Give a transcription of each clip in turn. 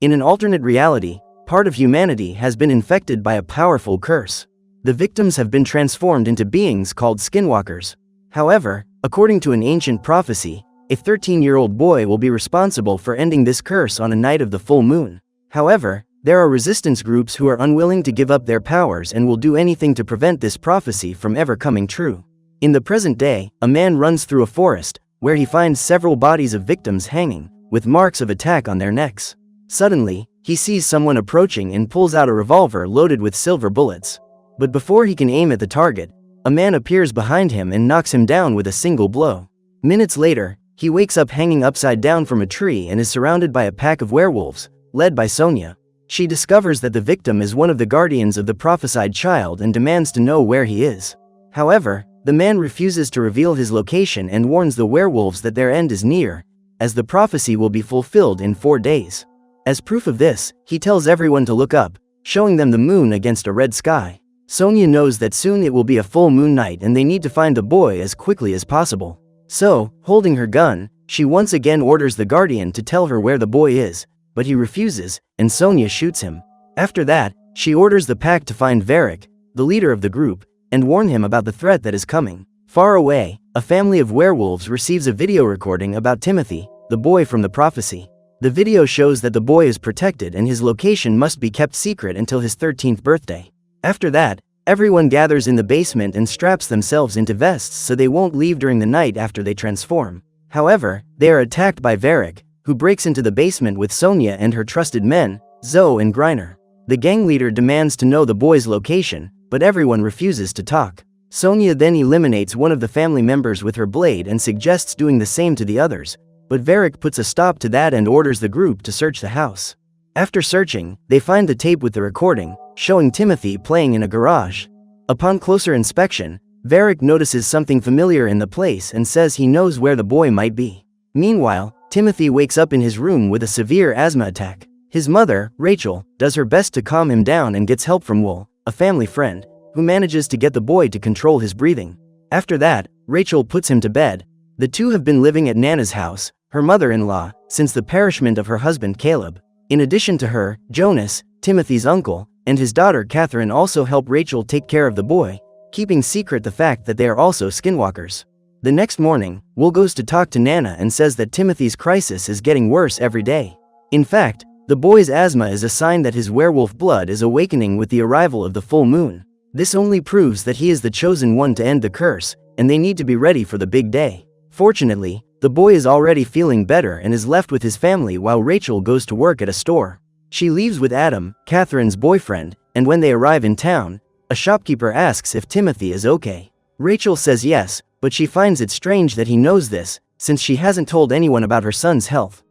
In an alternate reality, part of humanity has been infected by a powerful curse. The victims have been transformed into beings called skinwalkers. However, according to an ancient prophecy, a 13-year-old boy will be responsible for ending this curse on a night of the full moon. However, there are resistance groups who are unwilling to give up their powers and will do anything to prevent this prophecy from ever coming true. In the present day, a man runs through a forest, where he finds several bodies of victims hanging, with marks of attack on their necks. Suddenly, he sees someone approaching and pulls out a revolver loaded with silver bullets. But before he can aim at the target, a man appears behind him and knocks him down with a single blow. Minutes later, he wakes up hanging upside down from a tree and is surrounded by a pack of werewolves, led by Sonia. She discovers that the victim is one of the guardians of the prophesied child and demands to know where he is. However, the man refuses to reveal his location and warns the werewolves that their end is near, as the prophecy will be fulfilled in 4 days. As proof of this, he tells everyone to look up, showing them the moon against a red sky. Sonia knows that soon it will be a full moon night and they need to find the boy as quickly as possible. So, holding her gun, she once again orders the guardian to tell her where the boy is, but he refuses, and Sonia shoots him. After that, she orders the pack to find Varric, the leader of the group, and warn him about the threat that is coming. Far away, a family of werewolves receives a video recording about Timothy, the boy from the prophecy. The video shows that the boy is protected and his location must be kept secret until his 13th birthday. After that, everyone gathers in the basement and straps themselves into vests so they won't leave during the night after they transform. However, they are attacked by Varric, who breaks into the basement with Sonia and her trusted men, Zoe and Griner. The gang leader demands to know the boy's location, but everyone refuses to talk. Sonia then eliminates one of the family members with her blade and suggests doing the same to the others, but Varric puts a stop to that and orders the group to search the house. After searching, they find the tape with the recording, showing Timothy playing in a garage. Upon closer inspection, Varric notices something familiar in the place and says he knows where the boy might be. Meanwhile, Timothy wakes up in his room with a severe asthma attack. His mother, Rachel, does her best to calm him down and gets help from Wool, a family friend, who manages to get the boy to control his breathing. After that, Rachel puts him to bed. The two have been living at Nana's house, her mother-in-law, since the perishment of her husband Caleb. In addition to her, Jonas, Timothy's uncle, and his daughter Catherine also help Rachel take care of the boy, keeping secret the fact that they are also skinwalkers. The next morning, Wool goes to talk to Nana and says that Timothy's crisis is getting worse every day. In fact, the boy's asthma is a sign that his werewolf blood is awakening with the arrival of the full moon. This only proves that he is the chosen one to end the curse, and they need to be ready for the big day. Fortunately, the boy is already feeling better and is left with his family while Rachel goes to work at a store. She leaves with Adam, Catherine's boyfriend, and when they arrive in town, a shopkeeper asks if Timothy is okay. Rachel says yes, but she finds it strange that he knows this, since she hasn't told anyone about her son's health.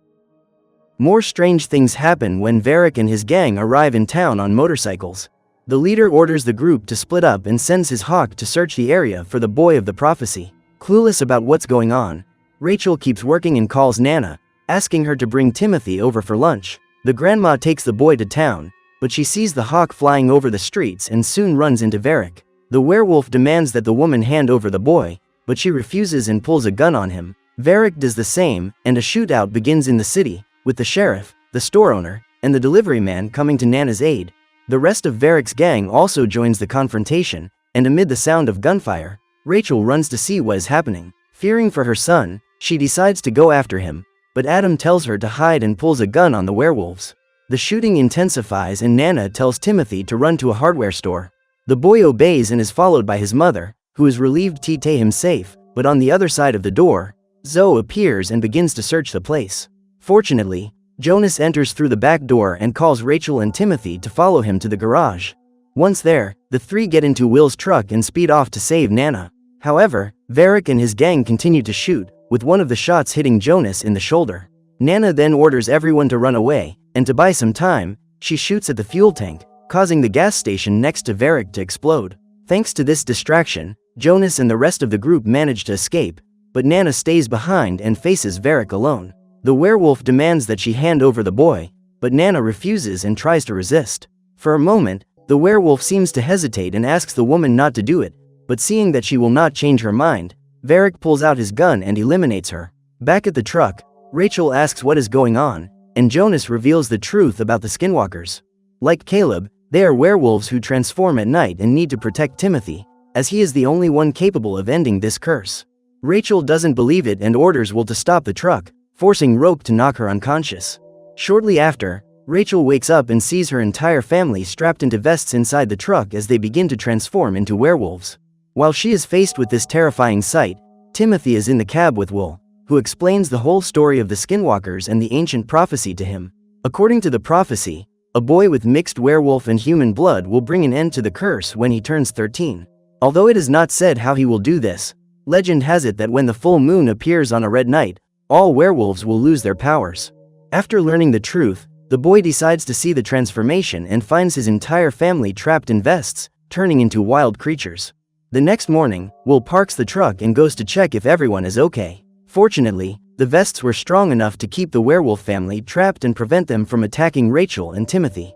More strange things happen when Varric and his gang arrive in town on motorcycles. The leader orders the group to split up and sends his hawk to search the area for the boy of the prophecy. Clueless about what's going on, Rachel keeps working and calls Nana, asking her to bring Timothy over for lunch. The grandma takes the boy to town, but she sees the hawk flying over the streets and soon runs into Varric. The werewolf demands that the woman hand over the boy, but she refuses and pulls a gun on him. Varric does the same, and a shootout begins in the city, with the sheriff, the store owner, and the delivery man coming to Nana's aid. The rest of Varric's gang also joins the confrontation, and amid the sound of gunfire, Rachel runs to see what is happening. Fearing for her son, she decides to go after him, but Adam tells her to hide and pulls a gun on the werewolves. The shooting intensifies and Nana tells Timothy to run to a hardware store. The boy obeys and is followed by his mother, who is relieved to take him safe, but on the other side of the door, Zoe appears and begins to search the place. Fortunately, Jonas enters through the back door and calls Rachel and Timothy to follow him to the garage. Once there, the three get into Will's truck and speed off to save Nana. However, Varric and his gang continue to shoot, with one of the shots hitting Jonas in the shoulder. Nana then orders everyone to run away, and to buy some time, she shoots at the fuel tank, causing the gas station next to Varric to explode. Thanks to this distraction, Jonas and the rest of the group manage to escape, but Nana stays behind and faces Varric alone. The werewolf demands that she hand over the boy, but Nana refuses and tries to resist. For a moment, the werewolf seems to hesitate and asks the woman not to do it, but seeing that she will not change her mind, Varric pulls out his gun and eliminates her. Back at the truck, Rachel asks what is going on, and Jonas reveals the truth about the Skinwalkers. Like Caleb, they are werewolves who transform at night and need to protect Timothy, as he is the only one capable of ending this curse. Rachel doesn't believe it and orders Will to stop the truck, forcing Roke to knock her unconscious. Shortly after, Rachel wakes up and sees her entire family strapped into vests inside the truck as they begin to transform into werewolves. While she is faced with this terrifying sight, Timothy is in the cab with Will, who explains the whole story of the Skinwalkers and the ancient prophecy to him. According to the prophecy, a boy with mixed werewolf and human blood will bring an end to the curse when he turns 13. Although it is not said how he will do this, legend has it that when the full moon appears on a red night, all werewolves will lose their powers. After learning the truth, the boy decides to see the transformation and finds his entire family trapped in vests, turning into wild creatures. The next morning, Will parks the truck and goes to check if everyone is okay. Fortunately, the vests were strong enough to keep the werewolf family trapped and prevent them from attacking Rachel and Timothy.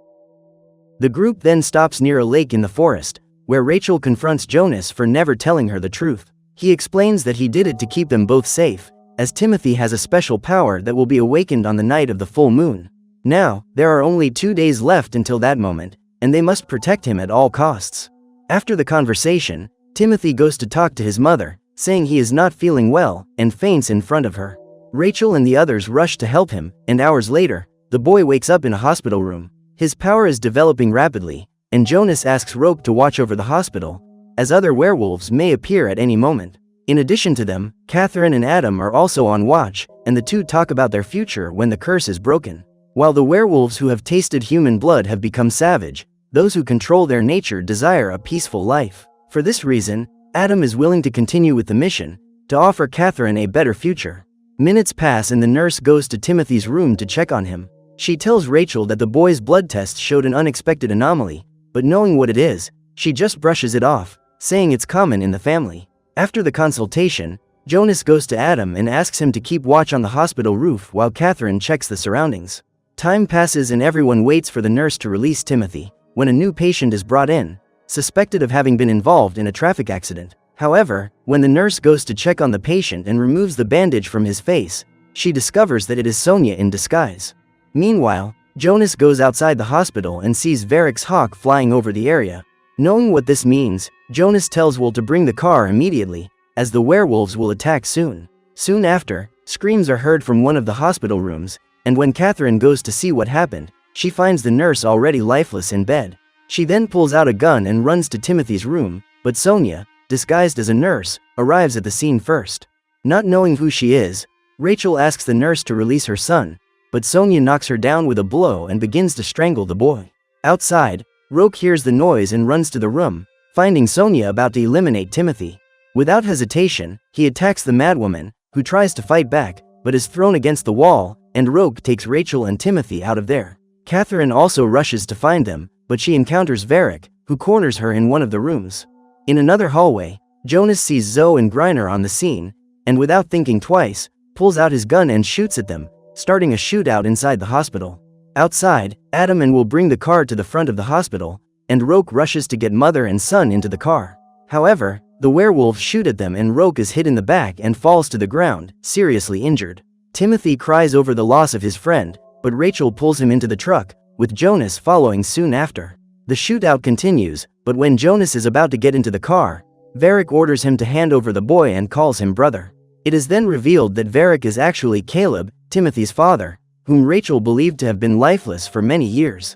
The group then stops near a lake in the forest, where Rachel confronts Jonas for never telling her the truth. He explains that he did it to keep them both safe, as Timothy has a special power that will be awakened on the night of the full moon. Now, there are only 2 days left until that moment, and they must protect him at all costs. After the conversation, Timothy goes to talk to his mother, saying he is not feeling well, and faints in front of her. Rachel and the others rush to help him, and hours later, the boy wakes up in a hospital room. His power is developing rapidly, and Jonas asks Roke to watch over the hospital, as other werewolves may appear at any moment. In addition to them, Catherine and Adam are also on watch, and the two talk about their future when the curse is broken. While the werewolves who have tasted human blood have become savage, those who control their nature desire a peaceful life. For this reason, Adam is willing to continue with the mission, to offer Catherine a better future. Minutes pass and the nurse goes to Timothy's room to check on him. She tells Rachel that the boy's blood test showed an unexpected anomaly, but knowing what it is, she just brushes it off, saying it's common in the family. After the consultation, Jonas goes to Adam and asks him to keep watch on the hospital roof while Catherine checks the surroundings. Time passes and everyone waits for the nurse to release Timothy, when a new patient is brought in, suspected of having been involved in a traffic accident. However, when the nurse goes to check on the patient and removes the bandage from his face, she discovers that it is Sonia in disguise. Meanwhile, Jonas goes outside the hospital and sees Varric's hawk flying over the area. Knowing what this means, Jonas tells Will to bring the car immediately, as the werewolves will attack soon. Soon after, screams are heard from one of the hospital rooms, and when Catherine goes to see what happened, she finds the nurse already lifeless in bed. She then pulls out a gun and runs to Timothy's room, but Sonia, disguised as a nurse, arrives at the scene first. Not knowing who she is, Rachel asks the nurse to release her son, but Sonia knocks her down with a blow and begins to strangle the boy. Outside, Roke hears the noise and runs to the room, finding Sonia about to eliminate Timothy. Without hesitation, he attacks the madwoman, who tries to fight back, but is thrown against the wall, and Roke takes Rachel and Timothy out of there. Catherine also rushes to find them, but she encounters Varric, who corners her in one of the rooms. In another hallway, Jonas sees Zoe and Griner on the scene, and without thinking twice, pulls out his gun and shoots at them, starting a shootout inside the hospital. Outside, Adam and Will bring the car to the front of the hospital, and Roke rushes to get mother and son into the car. However, the werewolves shoot at them and Roke is hit in the back and falls to the ground, seriously injured. Timothy cries over the loss of his friend, but Rachel pulls him into the truck, with Jonas following soon after. The shootout continues, but when Jonas is about to get into the car, Varric orders him to hand over the boy and calls him brother. It is then revealed that Varric is actually Caleb, Timothy's father, whom Rachel believed to have been lifeless for many years.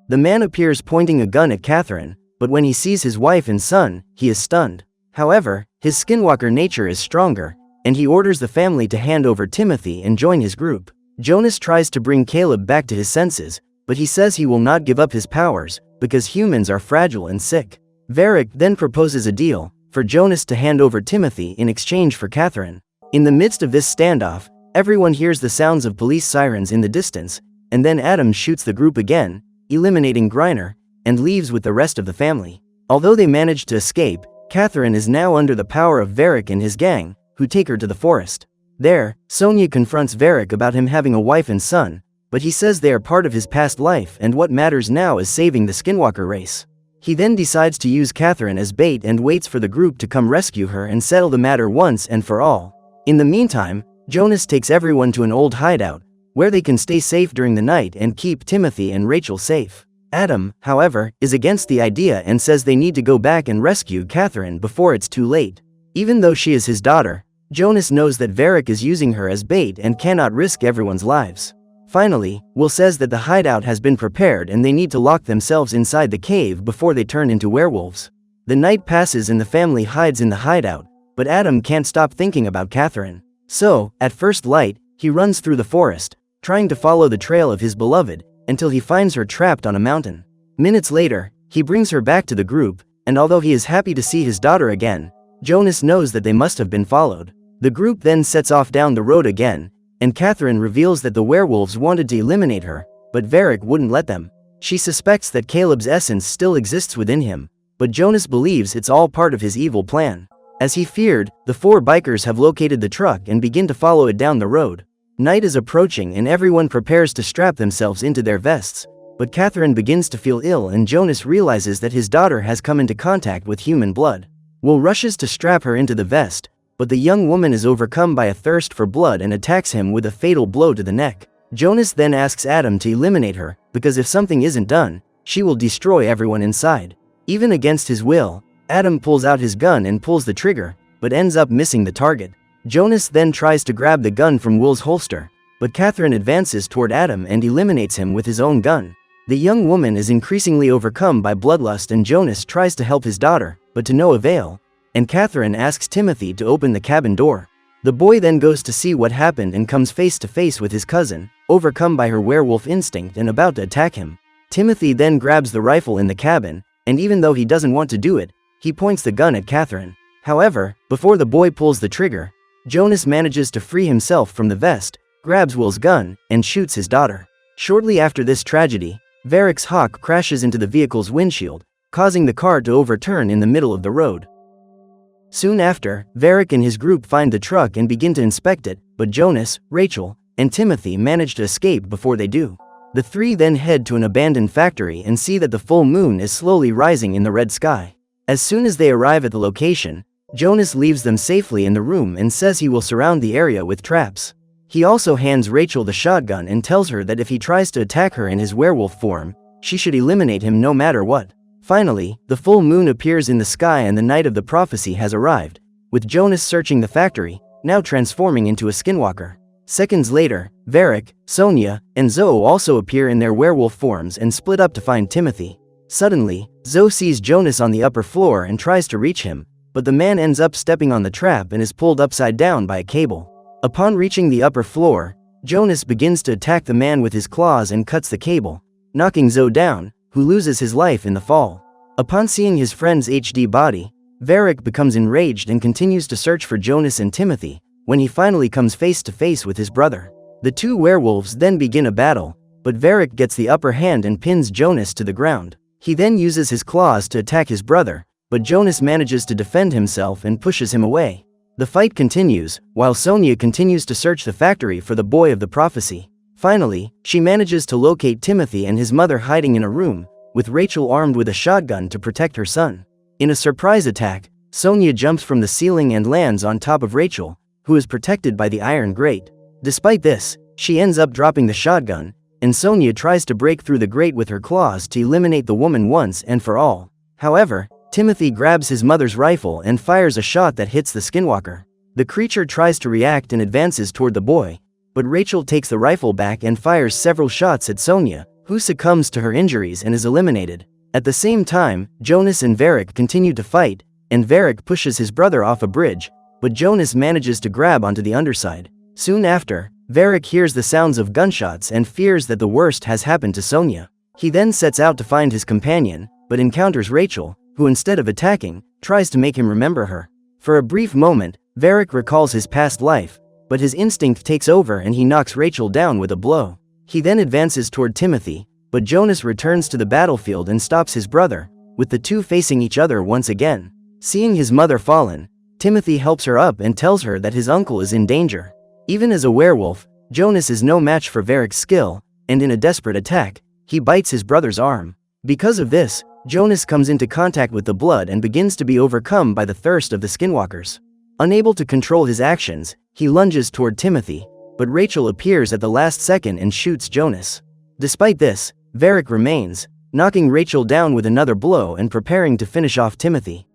The man appears pointing a gun at Catherine, but when he sees his wife and son, he is stunned. However, his skinwalker nature is stronger, and he orders the family to hand over Timothy and join his group. Jonas tries to bring Caleb back to his senses, but he says he will not give up his powers, because humans are fragile and sick. Varric then proposes a deal, for Jonas to hand over Timothy in exchange for Catherine. In the midst of this standoff, everyone hears the sounds of police sirens in the distance, and then Adam shoots the group again, eliminating Griner, and leaves with the rest of the family. Although they manage to escape, Catherine is now under the power of Varric and his gang, who take her to the forest. There, Sonia confronts Varric about him having a wife and son, but he says they are part of his past life and what matters now is saving the Skinwalker race. He then decides to use Catherine as bait and waits for the group to come rescue her and settle the matter once and for all. In the meantime, Jonas takes everyone to an old hideout, where they can stay safe during the night and keep Timothy and Rachel safe. Adam, however, is against the idea and says they need to go back and rescue Catherine before it's too late. Even though she is his daughter, Jonas knows that Varric is using her as bait and cannot risk everyone's lives. Finally, Will says that the hideout has been prepared and they need to lock themselves inside the cave before they turn into werewolves. The night passes and the family hides in the hideout, but Adam can't stop thinking about Catherine. So, at first light, he runs through the forest, trying to follow the trail of his beloved, until he finds her trapped on a mountain. Minutes later, he brings her back to the group, and although he is happy to see his daughter again, Jonas knows that they must have been followed. The group then sets off down the road again, and Catherine reveals that the werewolves wanted to eliminate her, but Varric wouldn't let them. She suspects that Caleb's essence still exists within him, but Jonas believes it's all part of his evil plan. As he feared, the 4 bikers have located the truck and begin to follow it down the road. Night is approaching and everyone prepares to strap themselves into their vests, but Catherine begins to feel ill and Jonas realizes that his daughter has come into contact with human blood. Will rushes to strap her into the vest, but the young woman is overcome by a thirst for blood and attacks him with a fatal blow to the neck. Jonas then asks Adam to eliminate her, because if something isn't done, she will destroy everyone inside. Even against his will, Adam pulls out his gun and pulls the trigger, but ends up missing the target. Jonas then tries to grab the gun from Will's holster, but Catherine advances toward Adam and eliminates him with his own gun. The young woman is increasingly overcome by bloodlust and Jonas tries to help his daughter, but to no avail, and Catherine asks Timothy to open the cabin door. The boy then goes to see what happened and comes face to face with his cousin, overcome by her werewolf instinct and about to attack him. Timothy then grabs the rifle in the cabin, and even though he doesn't want to do it, he points the gun at Catherine. However, before the boy pulls the trigger, Jonas manages to free himself from the vest, grabs Will's gun, and shoots his daughter. Shortly after this tragedy, Varric's hawk crashes into the vehicle's windshield, causing the car to overturn in the middle of the road. Soon after, Varric and his group find the truck and begin to inspect it, but Jonas, Rachel, and Timothy manage to escape before they do. The 3 then head to an abandoned factory and see that the full moon is slowly rising in the red sky. As soon as they arrive at the location, Jonas leaves them safely in the room and says he will surround the area with traps. He also hands Rachel the shotgun and tells her that if he tries to attack her in his werewolf form, she should eliminate him no matter what. Finally, the full moon appears in the sky and the night of the prophecy has arrived, with Jonas searching the factory, now transforming into a skinwalker. Seconds later, Varric, Sonia, and Zoe also appear in their werewolf forms and split up to find Timothy. Suddenly, Zoe sees Jonas on the upper floor and tries to reach him, but the man ends up stepping on the trap and is pulled upside down by a cable. Upon reaching the upper floor, Jonas begins to attack the man with his claws and cuts the cable, knocking Zoe down, who loses his life in the fall. Upon seeing his friend's HD body, Varric becomes enraged and continues to search for Jonas and Timothy, when he finally comes face to face with his brother. The 2 werewolves then begin a battle, but Varric gets the upper hand and pins Jonas to the ground. He then uses his claws to attack his brother, but Jonas manages to defend himself and pushes him away. The fight continues, while Sonia continues to search the factory for the boy of the prophecy. Finally, she manages to locate Timothy and his mother hiding in a room, with Rachel armed with a shotgun to protect her son. In a surprise attack, Sonia jumps from the ceiling and lands on top of Rachel, who is protected by the iron grate. Despite this, she ends up dropping the shotgun, and Sonia tries to break through the grate with her claws to eliminate the woman once and for all. However, Timothy grabs his mother's rifle and fires a shot that hits the skinwalker. The creature tries to react and advances toward the boy, but Rachel takes the rifle back and fires several shots at Sonia, who succumbs to her injuries and is eliminated. At the same time, Jonas and Varric continue to fight, and Varric pushes his brother off a bridge, but Jonas manages to grab onto the underside. Soon after, Varric hears the sounds of gunshots and fears that the worst has happened to Sonia. He then sets out to find his companion, but encounters Rachel, who instead of attacking, tries to make him remember her. For a brief moment, Varric recalls his past life, but his instinct takes over and he knocks Rachel down with a blow. He then advances toward Timothy, but Jonas returns to the battlefield and stops his brother, with the 2 facing each other once again. Seeing his mother fallen, Timothy helps her up and tells her that his uncle is in danger. Even as a werewolf, Jonas is no match for Varric's skill, and in a desperate attack, he bites his brother's arm. Because of this, Jonas comes into contact with the blood and begins to be overcome by the thirst of the skinwalkers. Unable to control his actions, he lunges toward Timothy, but Rachel appears at the last second and shoots Jonas. Despite this, Varric remains, knocking Rachel down with another blow and preparing to finish off Timothy.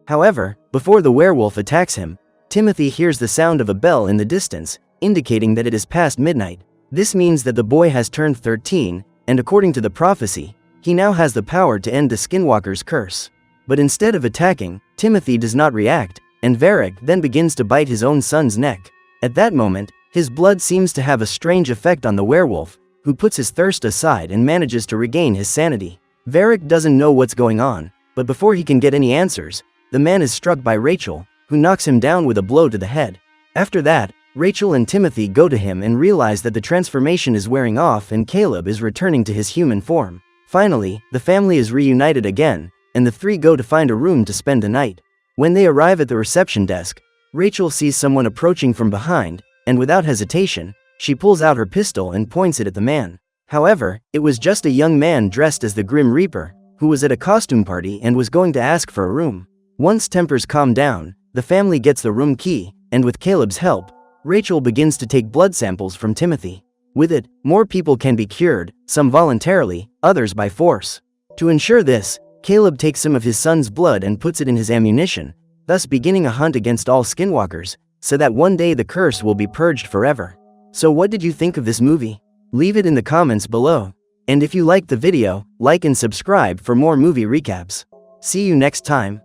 However, before the werewolf attacks him, Timothy hears the sound of a bell in the distance, indicating that it is past midnight. This means that the boy has turned 13, and according to the prophecy, he now has the power to end the Skinwalker's curse. But instead of attacking, Timothy does not react, and Varric then begins to bite his own son's neck. At that moment, his blood seems to have a strange effect on the werewolf, who puts his thirst aside and manages to regain his sanity. Varric doesn't know what's going on, but before he can get any answers, the man is struck by Rachel, who knocks him down with a blow to the head. After that, Rachel and Timothy go to him and realize that the transformation is wearing off and Caleb is returning to his human form. Finally, the family is reunited again, and the three go to find a room to spend the night. When they arrive at the reception desk, Rachel sees someone approaching from behind, and without hesitation, she pulls out her pistol and points it at the man. However, it was just a young man dressed as the Grim Reaper, who was at a costume party and was going to ask for a room. Once tempers calm down, the family gets the room key, and with Caleb's help, Rachel begins to take blood samples from Timothy. With it, more people can be cured, some voluntarily, others by force. To ensure this, Caleb takes some of his son's blood and puts it in his ammunition, thus beginning a hunt against all skinwalkers, so that one day the curse will be purged forever. So what did you think of this movie? Leave it in the comments below. And if you liked the video, like and subscribe for more movie recaps. See you next time.